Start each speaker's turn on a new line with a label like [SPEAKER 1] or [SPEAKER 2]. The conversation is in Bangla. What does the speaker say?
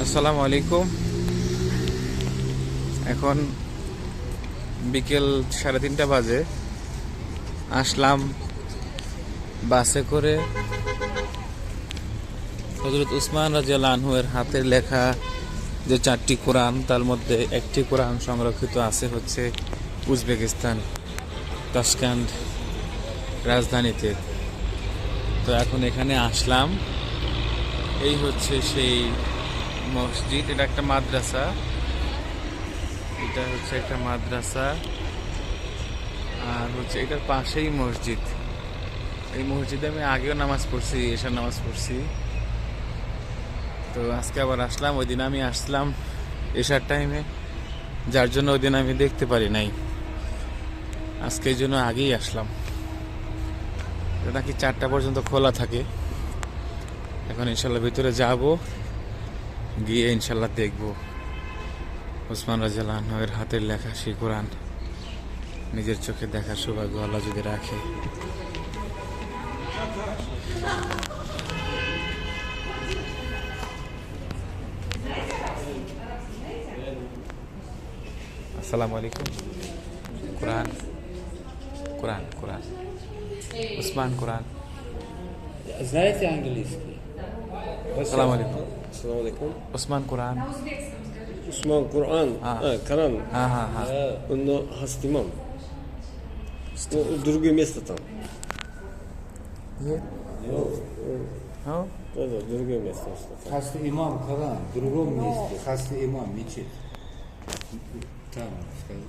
[SPEAKER 1] আসসালামু আলাইকুম। এখন বিকেল 3:30 বাজে। আসলাম বাসে করে হযরত উসমান রাদিয়াল্লাহু আনহু এর হাতের লেখা যে 4টি কোরআন, তার মধ্যে একটি কোরআন সংরক্ষিত আছে হচ্ছে উজবেকিস্তান তাশকান্দ রাজধানীতে। তো এখন এখানে আসলাম। এই হচ্ছে সেই মসজিদ। এটা একটা মাদ্রাসা। এটা হচ্ছে একটা মাদ্রাসা আর হচ্ছে এটার পাশেই মসজিদ। এই মসজিদে আমি আগেও নামাজ পড়ছি, এশার নামাজ পড়ছি। তো আজকে আবার আসলাম। ওই দিন আমি আসলাম এশার টাইমে, যার জন্য ওই দিন আমি দেখতে পারি নাই। আজকে এই জন্য আগেই আসলাম। এটা নাকি 4টা পর্যন্ত খোলা থাকে। এখন ইনশাল্লাহ ভিতরে যাব, গিয়ে ইনশাল্লাহ দেখব উসমান রাদিয়াল্লাহু আনহু এর হাতের লেখা সেই কোরআন নিজের চোখে দেখার সৌভাগ্য আল্লাহ যদি রাখে। আসসালামু আলাইকুম। কোরআন কোরআন কোরআন উসমান কোরআন।
[SPEAKER 2] Знаете английский?
[SPEAKER 1] আসসালামু আলাইকুম।
[SPEAKER 3] Assalamu alaikum.
[SPEAKER 1] উসমান কোরআন।
[SPEAKER 3] Usman Kur'an.
[SPEAKER 1] Ah.
[SPEAKER 3] Коран.
[SPEAKER 1] हाँ।
[SPEAKER 3] Он Хастимам. Другое место там.
[SPEAKER 1] ये हाँ
[SPEAKER 3] Да, другое место.
[SPEAKER 2] Хасты имам Коран, в другом месте. Хасты имам мечеть. Там, скажи.